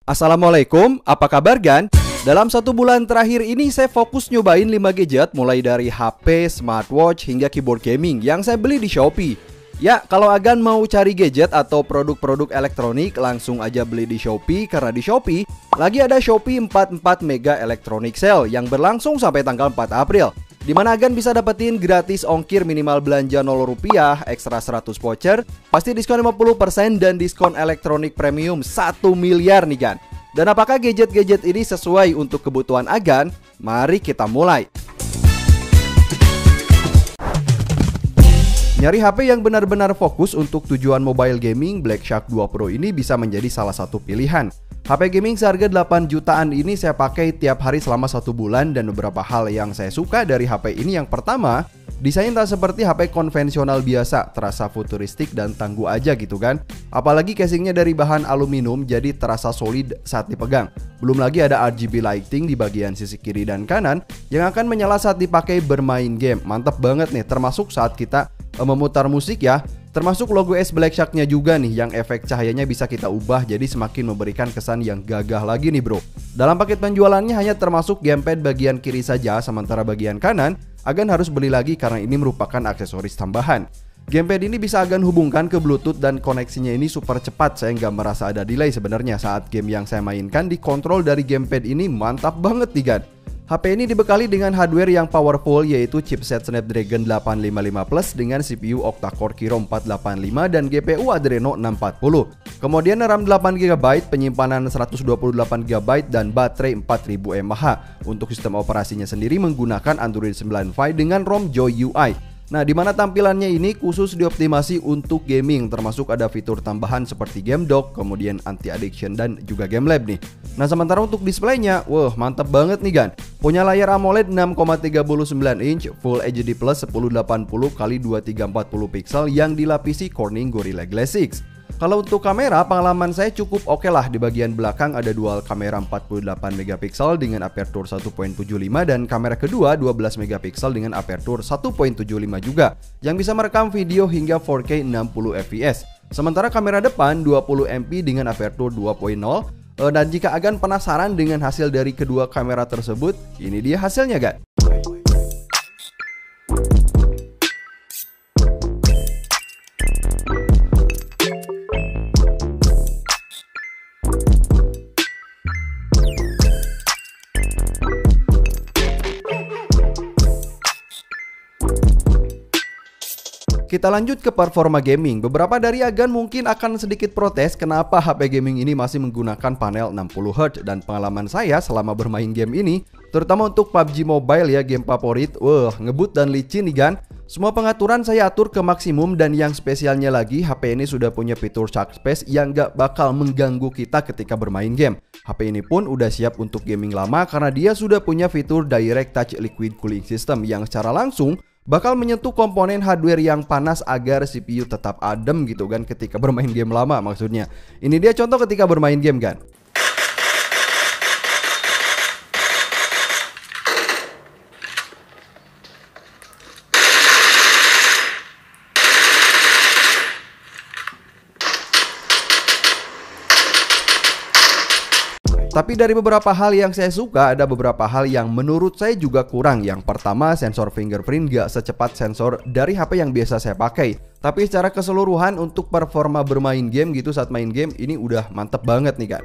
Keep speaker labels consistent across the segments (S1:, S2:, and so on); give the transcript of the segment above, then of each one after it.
S1: Assalamualaikum, apa kabar Gan? Dalam 1 bulan terakhir ini saya fokus nyobain 5 gadget mulai dari HP, smartwatch, hingga keyboard gaming yang saya beli di Shopee. Ya, kalau Agan mau cari gadget atau produk-produk elektronik langsung aja beli di Shopee karena di Shopee lagi ada Shopee 44 Mega Electronic Sale yang berlangsung sampai tanggal 4 April. Di mana Agan bisa dapetin gratis ongkir minimal belanja Rp0, ekstra 100 voucher, pasti diskon 50% dan diskon elektronik premium 1 miliar nih Gan. Dan apakah gadget-gadget ini sesuai untuk kebutuhan Agan? Mari kita mulai. Nyari HP yang benar-benar fokus untuk tujuan mobile gaming, Black Shark 2 Pro ini bisa menjadi salah satu pilihan. HP gaming seharga 8 jutaan ini saya pakai tiap hari selama 1 bulan dan beberapa hal yang saya suka dari HP ini. Yang pertama, desain tak seperti HP konvensional biasa, terasa futuristik dan tangguh aja gitu kan. Apalagi casingnya dari bahan aluminium jadi terasa solid saat dipegang. Belum lagi ada RGB lighting di bagian sisi kiri dan kanan yang akan menyala saat dipakai bermain game. Mantap banget nih, termasuk saat kita memutar musik ya. Termasuk logo S Black Shark-nya juga nih yang efek cahayanya bisa kita ubah jadi semakin memberikan kesan yang gagah lagi nih bro. Dalam paket penjualannya hanya termasuk gamepad bagian kiri saja, sementara bagian kanan Agan harus beli lagi karena ini merupakan aksesoris tambahan. Gamepad ini bisa Agan hubungkan ke Bluetooth dan koneksinya ini super cepat. Saya nggak merasa ada delay sebenarnya saat game yang saya mainkan dikontrol dari gamepad ini. Mantap banget nih Gan. HP ini dibekali dengan hardware yang powerful yaitu chipset Snapdragon 855 Plus dengan CPU octa-core Kirin 485 dan GPU Adreno 640. Kemudian RAM 8GB, penyimpanan 128GB dan baterai 4000 mAh. Untuk sistem operasinya sendiri menggunakan Android 9 Pie dengan ROM Joy UI. Nah, di mana tampilannya ini khusus dioptimasi untuk gaming, termasuk ada fitur tambahan seperti Game Dock, kemudian anti-addiction dan juga Game Lab nih. Nah, sementara untuk displaynya, wah mantap banget nih Gan. Punya layar AMOLED 6,39 inch Full HD Plus 1080x2340 pixel yang dilapisi Corning Gorilla Glass 6. Kalau untuk kamera, pengalaman saya cukup oke lah. Di bagian belakang ada dual kamera 48 megapiksel dengan aperture 1.75 dan kamera kedua 12 megapiksel dengan aperture 1.75 juga yang bisa merekam video hingga 4K 60 fps. Sementara kamera depan 20 MP dengan aperture 2.0. Dan jika Agan penasaran dengan hasil dari kedua kamera tersebut, ini dia hasilnya Gan. Kita lanjut ke performa gaming. Beberapa dari Agan mungkin akan sedikit protes kenapa HP gaming ini masih menggunakan panel 60Hz. Dan pengalaman saya selama bermain game ini, terutama untuk PUBG Mobile ya, game favorit, ngebut dan licin nih Gan. Semua pengaturan saya atur ke maksimum dan yang spesialnya lagi HP ini sudah punya fitur charge space yang gak bakal mengganggu kita ketika bermain game. HP ini pun udah siap untuk gaming lama karena dia sudah punya fitur Direct Touch Liquid Cooling System yang secara langsung bakal menyentuh komponen hardware yang panas agar CPU tetap adem gitu kan ketika bermain game lama maksudnya. Ini dia contoh ketika bermain game kan. Tapi dari beberapa hal yang saya suka, ada beberapa hal yang menurut saya juga kurang. Yang pertama, sensor fingerprint gak secepat sensor dari HP yang biasa saya pakai. Tapi secara keseluruhan untuk performa bermain game gitu saat main game, ini udah mantep banget nih kan.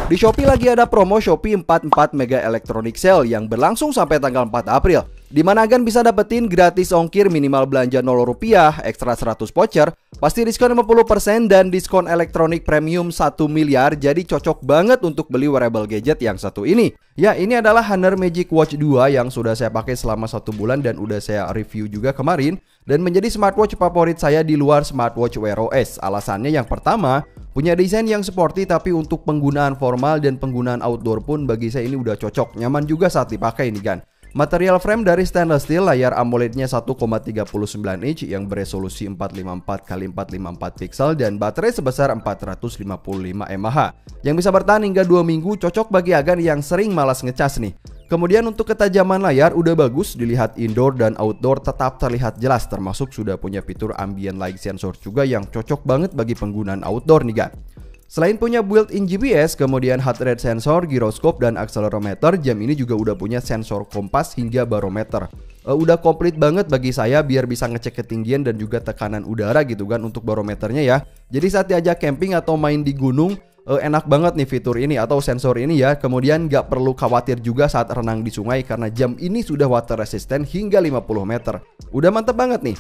S1: Di Shopee lagi ada promo Shopee 44 Mega Electronic Sale yang berlangsung sampai tanggal 4 April. Di mana Agan bisa dapetin gratis ongkir minimal belanja Rp0, ekstra 100 voucher, pasti diskon 50% dan diskon elektronik premium 1 miliar. Jadi cocok banget untuk beli wearable gadget yang satu ini. Ya, ini adalah Honor Magic Watch 2 yang sudah saya pakai selama 1 bulan dan udah saya review juga kemarin. Dan menjadi smartwatch favorit saya di luar smartwatch Wear OS. Alasannya yang pertama, punya desain yang sporty tapi untuk penggunaan formal dan penggunaan outdoor pun bagi saya ini udah cocok. Nyaman juga saat dipakai nih Gan. Material frame dari stainless steel, layar AMOLED-nya 1,39 inch yang beresolusi 454x454 pixel dan baterai sebesar 455 mAh yang bisa bertahan hingga 2 minggu, cocok bagi Agan yang sering malas ngecas nih. Kemudian untuk ketajaman layar udah bagus, dilihat indoor dan outdoor tetap terlihat jelas, termasuk sudah punya fitur ambient light sensor juga yang cocok banget bagi penggunaan outdoor nih Gan. Selain punya built-in GPS, kemudian heart rate sensor, gyroscope, dan accelerometer, jam ini juga udah punya sensor kompas hingga barometer. Udah komplit banget bagi saya biar bisa ngecek ketinggian dan juga tekanan udara gitu kan untuk barometernya ya. Jadi saat diajak camping atau main di gunung, enak banget nih fitur ini atau sensor ini ya. Kemudian nggak perlu khawatir juga saat renang di sungai karena jam ini sudah water resistant hingga 50 meter. Udah mantep banget nih.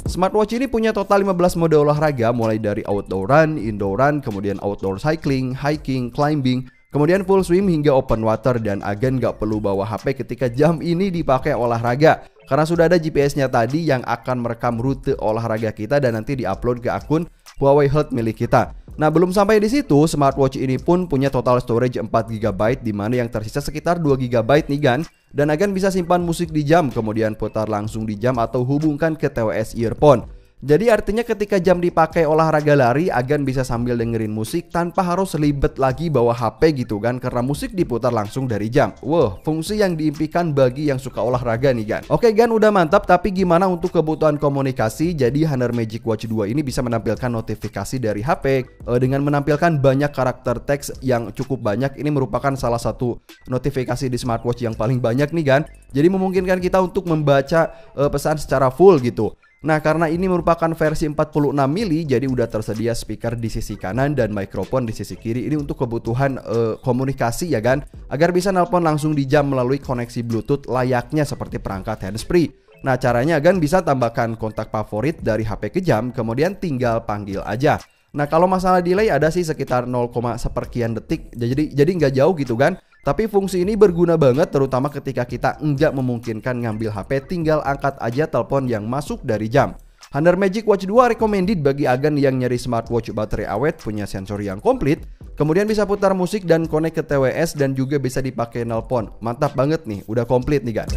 S1: Smartwatch ini punya total 15 mode olahraga mulai dari outdoor run, indoor run, kemudian outdoor cycling, hiking, climbing, kemudian full swim hingga open water, dan agen nggak perlu bawa HP ketika jam ini dipakai olahraga karena sudah ada GPS-nya tadi yang akan merekam rute olahraga kita dan nanti diupload ke akun Huawei Health milik kita. Nah, belum sampai di situ, smartwatch ini pun punya total storage 4 GB di mana yang tersisa sekitar 2 GB nih kan. Dan akan bisa simpan musik di jam, kemudian putar langsung di jam atau hubungkan ke TWS earphone. Jadi artinya ketika jam dipakai olahraga lari, Agan bisa sambil dengerin musik tanpa harus ribet lagi bawa HP gitu kan, karena musik diputar langsung dari jam. Wah, fungsi yang diimpikan bagi yang suka olahraga nih Gan. Oke Gan, udah mantap, tapi gimana untuk kebutuhan komunikasi? Jadi Honor Magic Watch 2 ini bisa menampilkan notifikasi dari HP dengan menampilkan banyak karakter teks yang cukup banyak. Ini merupakan salah satu notifikasi di smartwatch yang paling banyak nih Gan. Jadi memungkinkan kita untuk membaca pesan secara full gitu. Nah, karena ini merupakan versi 46 mili, jadi udah tersedia speaker di sisi kanan dan mikrofon di sisi kiri. Ini untuk kebutuhan komunikasi ya kan, agar bisa nelpon langsung di jam melalui koneksi Bluetooth layaknya seperti perangkat handsfree. Nah, caranya Agan bisa tambahkan kontak favorit dari HP ke jam, kemudian tinggal panggil aja. Nah, kalau masalah delay ada sih sekitar 0, seperkian detik, jadi nggak jauh gitu kan. Tapi fungsi ini berguna banget terutama ketika kita nggak memungkinkan ngambil HP, tinggal angkat aja telepon yang masuk dari jam. Honor Magic Watch 2 recommended bagi Agan yang nyari smartwatch baterai awet, punya sensor yang komplit, kemudian bisa putar musik dan connect ke TWS dan juga bisa dipakai nelpon. Mantap banget nih, udah komplit nih Gan.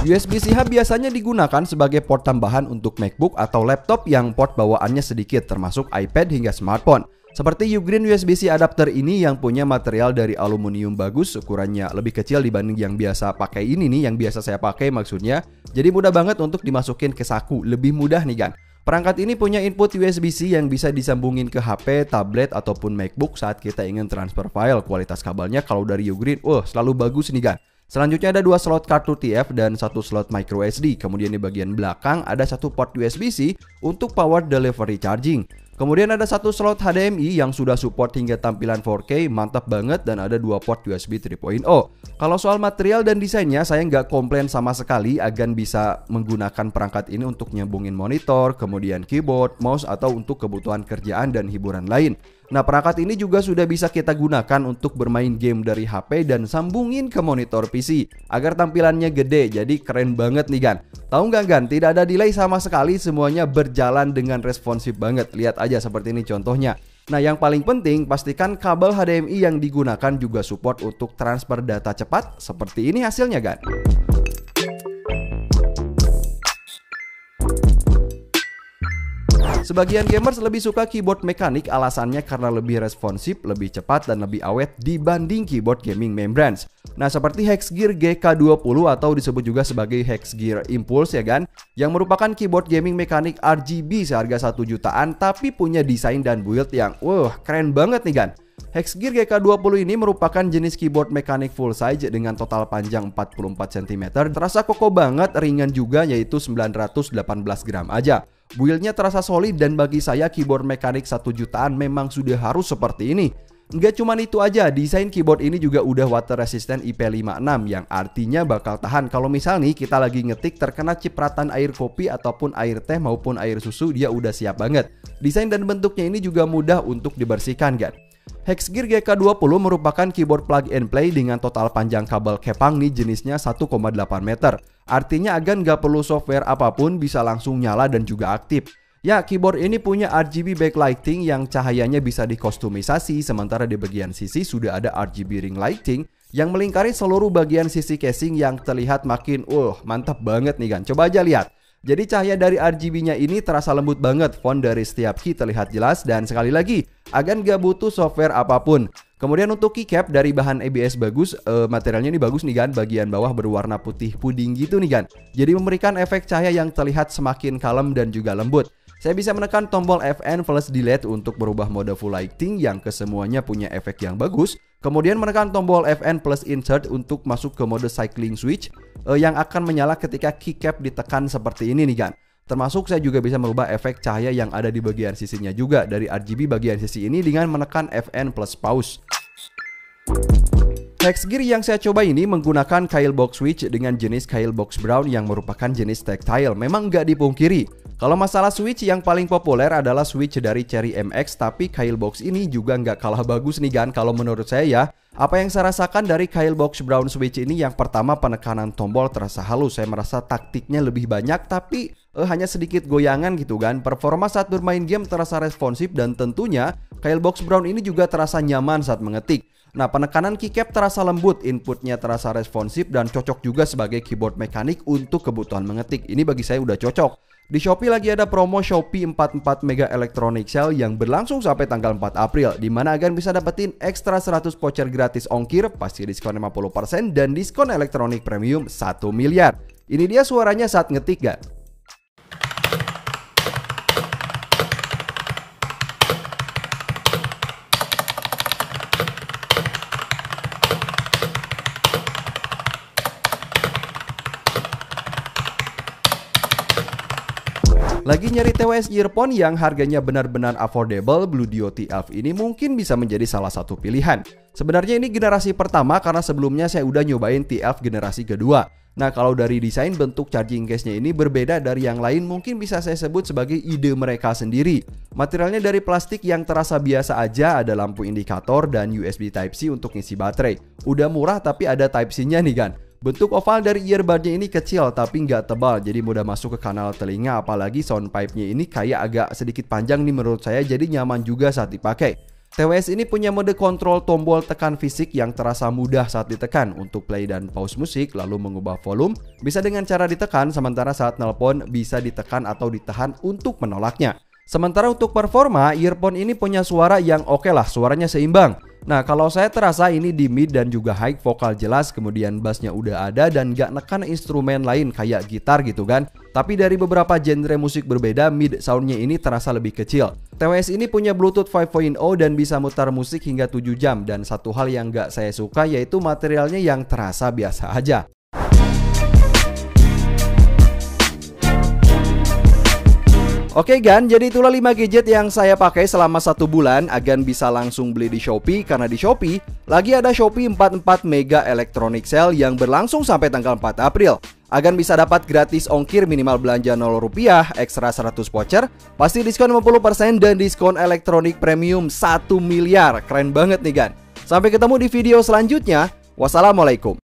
S1: USB-C hub biasanya digunakan sebagai port tambahan untuk MacBook atau laptop yang port bawaannya sedikit, termasuk iPad hingga smartphone. Seperti Ugreen USB-C adapter ini yang punya material dari aluminium bagus, ukurannya lebih kecil dibanding yang biasa pakai ini nih, yang biasa saya pakai maksudnya. Jadi mudah banget untuk dimasukin ke saku, lebih mudah nih kan. Perangkat ini punya input USB-C yang bisa disambungin ke HP, tablet, ataupun MacBook saat kita ingin transfer file. Kualitas kabelnya kalau dari Ugreen, selalu bagus nih kan. Selanjutnya ada 2 slot kartu TF dan 1 slot micro SD. Kemudian di bagian belakang ada 1 port USB-C untuk power delivery charging. Kemudian ada 1 slot HDMI yang sudah support hingga tampilan 4K, mantap banget, dan ada 2 port USB 3.0. Kalau soal material dan desainnya saya nggak komplain sama sekali. Agan bisa menggunakan perangkat ini untuk nyambungin monitor, kemudian keyboard, mouse, atau untuk kebutuhan kerjaan dan hiburan lain. Nah, perangkat ini juga sudah bisa kita gunakan untuk bermain game dari HP dan sambungin ke monitor PC agar tampilannya gede, jadi keren banget nih Gan. Tahu nggak Gan, tidak ada delay sama sekali, semuanya berjalan dengan responsif banget. Lihat aja seperti ini contohnya. Nah, yang paling penting pastikan kabel HDMI yang digunakan juga support untuk transfer data cepat. Seperti ini hasilnya Gan. Sebagian gamers lebih suka keyboard mekanik, alasannya karena lebih responsif, lebih cepat, dan lebih awet dibanding keyboard gaming membranes. Nah, seperti Hexgear GK20 atau disebut juga sebagai Hexgear Impulse ya kan, yang merupakan keyboard gaming mekanik RGB seharga 1 jutaan tapi punya desain dan build yang keren banget nih kan. Hexgear GK20 ini merupakan jenis keyboard mekanik full size dengan total panjang 44 cm, terasa kokoh banget, ringan juga, yaitu 918 gram aja. Buildnya terasa solid dan bagi saya keyboard mekanik 1 jutaan memang sudah harus seperti ini. Nggak cuma itu aja, desain keyboard ini juga udah water resistant IP56 yang artinya bakal tahan kalau misal nih kita lagi ngetik terkena cipratan air kopi ataupun air teh maupun air susu, dia udah siap banget. Desain dan bentuknya ini juga mudah untuk dibersihkan kan. Hexgear GK20 merupakan keyboard plug and play dengan total panjang kabel kepang nih jenisnya 1,8 meter. Artinya Agan nggak perlu software apapun, bisa langsung nyala dan juga aktif. Ya, keyboard ini punya RGB backlighting yang cahayanya bisa dikostumisasi, sementara di bagian sisi sudah ada RGB ring lighting yang melingkari seluruh bagian sisi casing yang terlihat makin mantap banget nih kan. Coba aja lihat. Jadi cahaya dari RGB-nya ini terasa lembut banget, font dari setiap key terlihat jelas, dan sekali lagi, Agan gak butuh software apapun. Kemudian untuk keycap dari bahan ABS bagus, materialnya ini bagus nih kan, bagian bawah berwarna putih puding gitu nih kan. Jadi memberikan efek cahaya yang terlihat semakin kalem dan juga lembut. Saya bisa menekan tombol Fn plus delete untuk berubah mode full lighting yang kesemuanya punya efek yang bagus. Kemudian menekan tombol Fn plus insert untuk masuk ke mode cycling switch yang akan menyala ketika keycap ditekan seperti ini nih kan. Termasuk saya juga bisa merubah efek cahaya yang ada di bagian sisinya juga dari RGB bagian sisi ini dengan menekan Fn plus pause. Hex gear yang saya coba ini menggunakan coil box switch dengan jenis coil box brown yang merupakan jenis tactile. Memang nggak dipungkiri, kalau masalah switch yang paling populer adalah switch dari Cherry MX, tapi coil box ini juga nggak kalah bagus nih kan kalau menurut saya ya. Apa yang saya rasakan dari coil box brown switch ini, yang pertama penekanan tombol terasa halus. Saya merasa taktiknya lebih banyak tapi hanya sedikit goyangan gitu kan. Performa saat bermain game terasa responsif dan tentunya coil box brown ini juga terasa nyaman saat mengetik. Nah, penekanan keycap terasa lembut, inputnya terasa responsif dan cocok juga sebagai keyboard mekanik untuk kebutuhan mengetik. Ini bagi saya udah cocok. Di Shopee lagi ada promo Shopee 44 Mega Electronic Sale yang berlangsung sampai tanggal 4 April, di mana agan bisa dapetin ekstra 100 voucher gratis ongkir, pasti diskon 50% dan diskon elektronik premium 1 miliar. Ini dia suaranya saat ngetik gak? Lagi nyari TWS earphone yang harganya benar-benar affordable, Blue DOT Elf ini mungkin bisa menjadi salah satu pilihan. Sebenarnya ini generasi pertama karena sebelumnya saya udah nyobain TF generasi kedua. Nah, kalau dari desain, bentuk charging case-nya ini berbeda dari yang lain, mungkin bisa saya sebut sebagai ide mereka sendiri. Materialnya dari plastik yang terasa biasa aja, ada lampu indikator dan USB Type-C untuk ngisi baterai. Udah murah tapi ada Type-C-nya nih kan. Bentuk oval dari earbudnya ini kecil tapi nggak tebal, jadi mudah masuk ke kanal telinga, apalagi sound pipe-nya ini kayak agak sedikit panjang nih menurut saya, jadi nyaman juga saat dipakai. TWS ini punya mode kontrol tombol tekan fisik yang terasa mudah saat ditekan. Untuk play dan pause musik, lalu mengubah volume bisa dengan cara ditekan, sementara saat nelpon bisa ditekan atau ditahan untuk menolaknya. Sementara untuk performa, earphone ini punya suara yang oke lah, suaranya seimbang. Nah, kalau saya terasa ini di mid dan juga high, vokal jelas, kemudian bassnya udah ada dan gak nekan instrumen lain kayak gitar gitu kan. Tapi dari beberapa genre musik berbeda, mid soundnya ini terasa lebih kecil. TWS ini punya Bluetooth 5.0 dan bisa mutar musik hingga 7 jam. Dan satu hal yang gak saya suka yaitu materialnya yang terasa biasa aja. Oke Gan, jadi itulah 5 gadget yang saya pakai selama 1 bulan. Agan bisa langsung beli di Shopee karena di Shopee lagi ada Shopee 44 Mega Electronic Sale yang berlangsung sampai tanggal 4 April. Agan bisa dapat gratis ongkir minimal belanja Rp0, ekstra 100 voucher, pasti diskon 50% dan diskon elektronik premium 1 miliar. Keren banget nih Gan. Sampai ketemu di video selanjutnya. Wassalamualaikum.